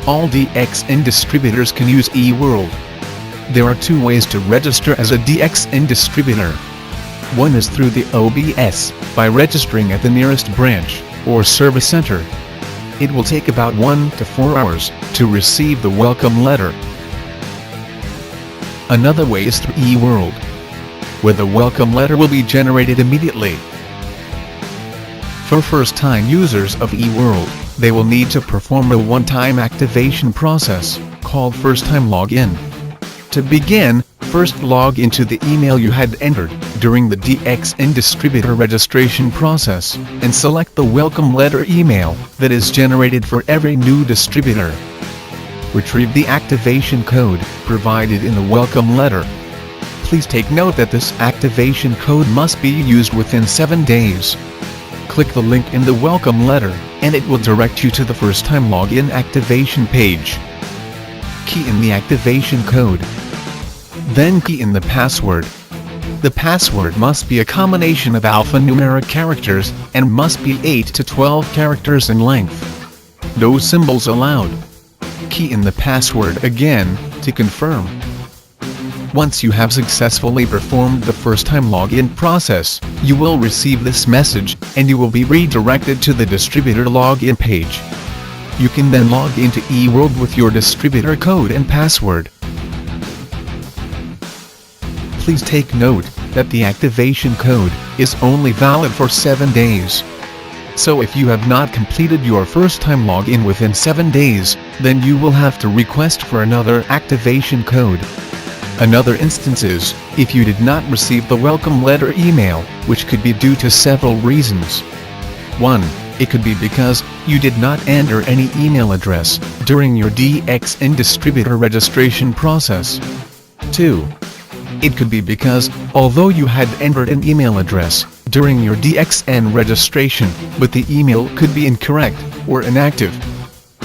All DXN distributors can use eWorld. There are two ways to register as a DXN distributor. One is through the OBS, by registering at the nearest branch or service center. It will take about 1 to 4 hours to receive the welcome letter. Another way is through eWorld, where the welcome letter will be generated immediately. For first-time users of eWorld, they will need to perform a one-time activation process, called first-time login. To begin, first log into the email you had entered during the DXN distributor registration process, and select the welcome letter email that is generated for every new distributor. Retrieve the activation code provided in the welcome letter. Please take note that this activation code must be used within 7 days. Click the link in the welcome letter, and it will direct you to the first-time login activation page. Key in the activation code. Then key in the password. The password must be a combination of alphanumeric characters, and must be 8 to 12 characters in length. No symbols allowed. Key in the password again, to confirm. Once you have successfully performed the first-time login process, you will receive this message, and you will be redirected to the distributor login page. You can then log into eWorld with your distributor code and password. Please take note that the activation code is only valid for 7 days. So if you have not completed your first-time login within 7 days, then you will have to request for another activation code. Another instance is, if you did not receive the welcome letter email, which could be due to several reasons. 1. It could be because you did not enter any email address during your DXN distributor registration process. 2. It could be because, although you had entered an email address during your DXN registration, but the email could be incorrect or inactive.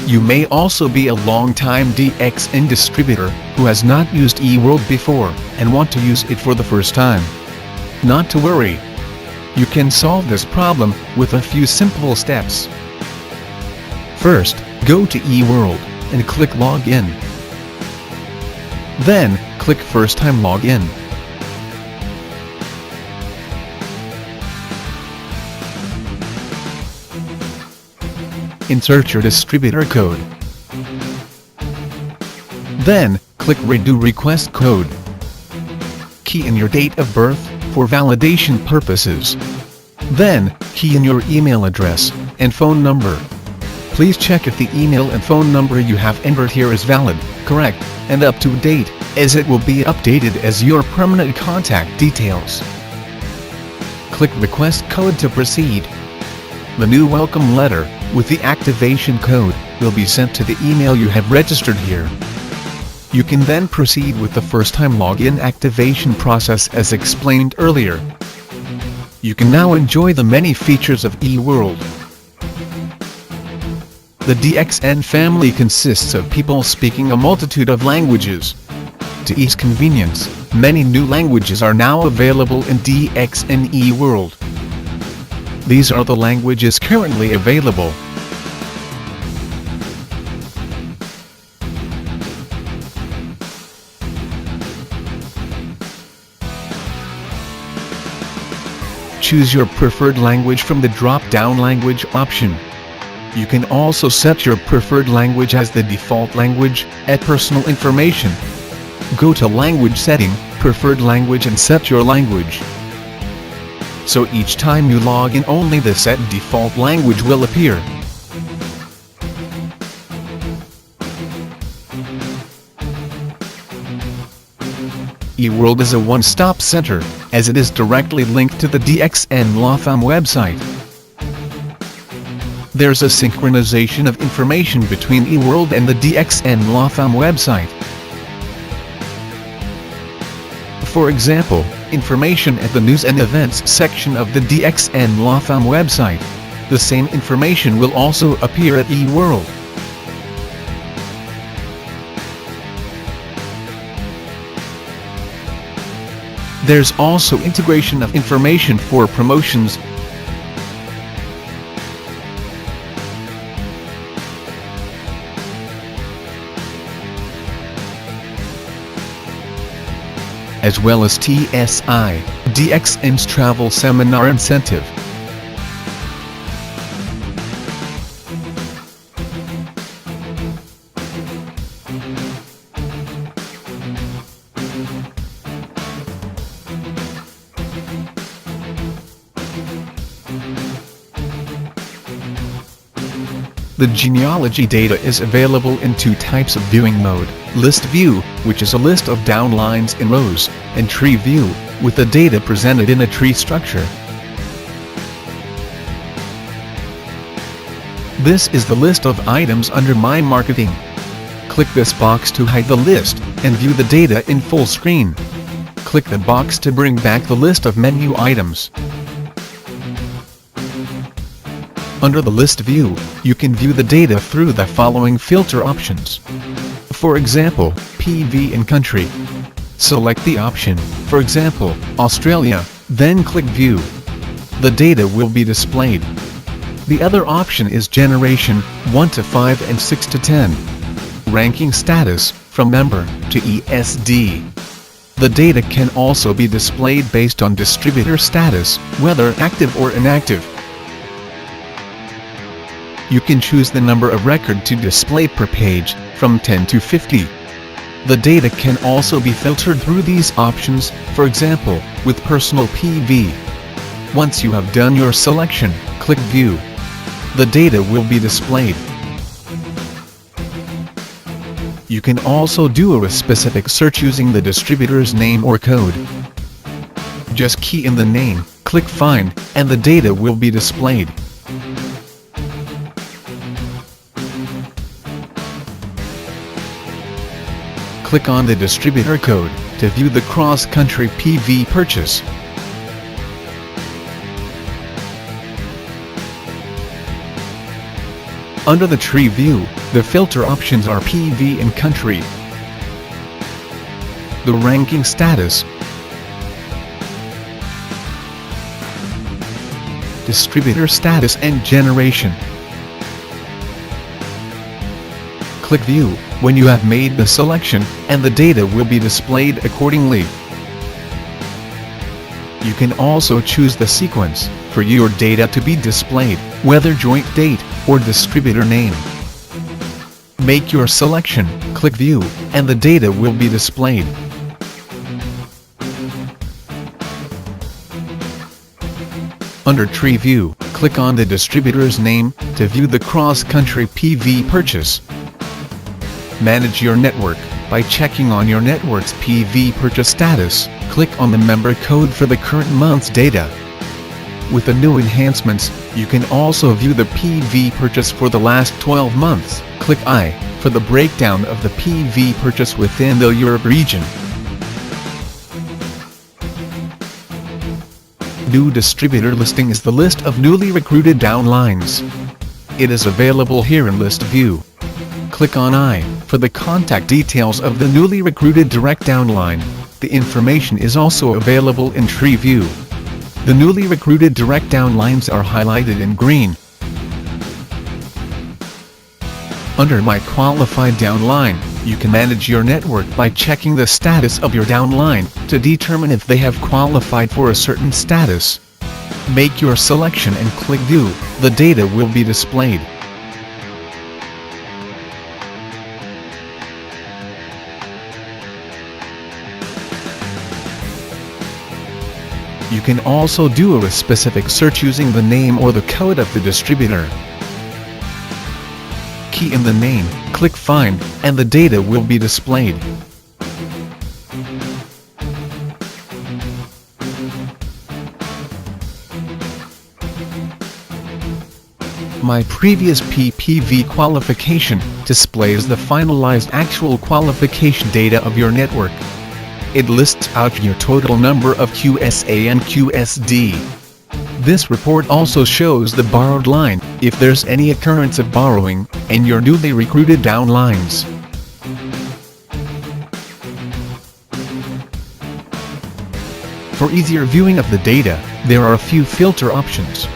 You may also be a long-time DXN distributor who has not used eWorld before and want to use it for the first time. Not to worry. You can solve this problem with a few simple steps. First, go to eWorld and click Login. Then, click First-Time Login. Insert your distributor code. Then, click Redo Request Code. Key in your date of birth for validation purposes. Then, key in your email address and phone number. Please check if the email and phone number you have entered here is valid, correct, and up to date, as it will be updated as your permanent contact details. Click Request Code to proceed. The new welcome letter with the activation code will be sent to the email you have registered here. You can then proceed with the first-time login activation process as explained earlier. You can now enjoy the many features of eWorld. The DXN family consists of people speaking a multitude of languages. To ease convenience, many new languages are now available in DXN eWorld. These are the languages currently available. Choose your preferred language from the drop-down language option. You can also set your preferred language as the default language, add personal information. Go to Language Setting, Preferred Language and set your language. So each time you log in, only the set default language will appear. eWorld is a one-stop center, as it is directly linked to the DXN Law Firm website. There's a synchronization of information between eWorld and the DXN Law Firm website. For example, information at the News and Events section of the DXN Law Firm website. The same information will also appear at eWorld. There's also integration of information for promotions. as well as TSI, DXN's travel seminar incentive. The genealogy data is available in two types of viewing mode: list view, which is a list of downlines in rows, and tree view, with the data presented in a tree structure. This is the list of items under My Marketing. Click this box to hide the list, and view the data in full screen. Click the box to bring back the list of menu items. Under the list view, you can view the data through the following filter options. For example, PV and country. Select the option, for example, Australia, then click View. The data will be displayed. The other option is Generation, 1 to 5 and 6 to 10. Ranking status, from member to ESD. The data can also be displayed based on distributor status, whether active or inactive. You can choose the number of record to display per page, from 10 to 50. The data can also be filtered through these options, for example, with personal PV. Once you have done your selection, click View. The data will be displayed. You can also do a specific search using the distributor's name or code. Just key in the name, click Find, and the data will be displayed. Click on the distributor code to view the cross-country PV purchase. Under the tree view, the filter options are PV and country, the ranking status, distributor status and generation. Click View when you have made the selection, and the data will be displayed accordingly. You can also choose the sequence for your data to be displayed, whether joint date or distributor name. Make your selection, click View, and the data will be displayed. Under Tree View, click on the distributor's name to view the cross-country PV purchase. Manage your network by checking on your network's PV purchase status. Click on the member code for the current month's data. With the new enhancements, you can also view the PV purchase for the last 12 months. Click I for the breakdown of the PV purchase within the Europe region. New distributor listing is the list of newly recruited downlines. It is available here in List View. Click on I for the contact details of the newly recruited direct downline. The information is also available in Tree View. The newly recruited direct downlines are highlighted in green. Under My Qualified Downline, you can manage your network by checking the status of your downline to determine if they have qualified for a certain status. Make your selection and click View. The data will be displayed. You can also do a specific search using the name or the code of the distributor. Key in the name, click Find, and the data will be displayed. My previous PPV qualification displays the finalized actual qualification data of your network. It lists out your total number of QSA and QSD. This report also shows the borrowed line, if there's any occurrence of borrowing, and your newly recruited downlines. For easier viewing of the data, there are a few filter options.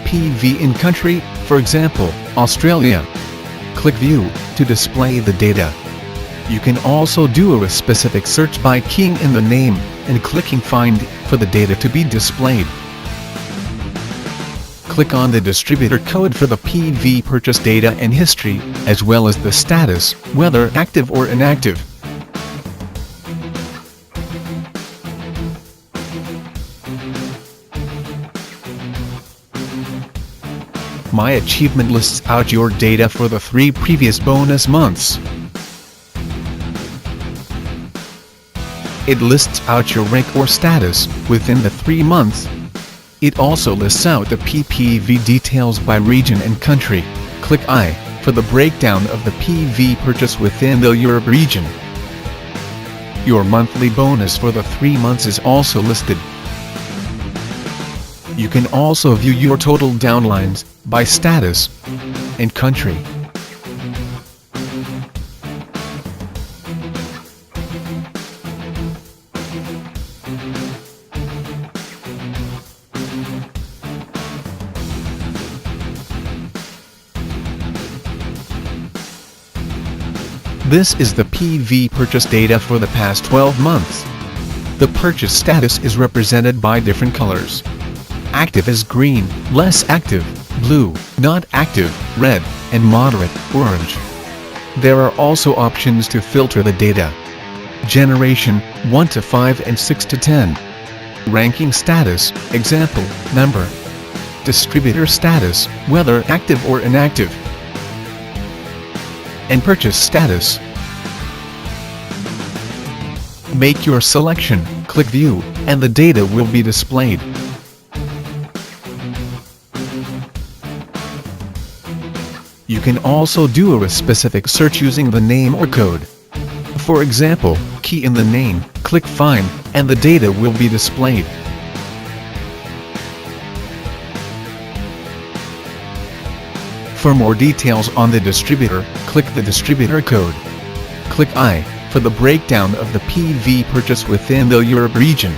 PV in country, for example, Australia. Click View to display the data. You can also do a specific search by keying in the name and clicking Find for the data to be displayed. Click on the distributor code for the PV purchase data and history, as well as the status, whether active or inactive. My Achievement lists out your data for the 3 previous bonus months. It lists out your rank or status within the 3 months. It also lists out the PPV details by region and country. Click I for the breakdown of the PV purchase within the Europe region. Your monthly bonus for the 3 months is also listed. You can also view your total downlines by status and country. This is the PV purchase data for the past 12 months. The purchase status is represented by different colors. Active is green, less active, blue, not active, red, and moderate, orange. There are also options to filter the data. Generation, 1 to 5 and 6 to 10. Ranking status, example, number. Distributor status, whether active or inactive. And purchase status. Make your selection, click View, and the data will be displayed. You can also do a specific search using the name or code. For example, key in the name, click Find, and the data will be displayed. For more details on the distributor, click the distributor code. Click I for the breakdown of the PV purchase within the Europe region.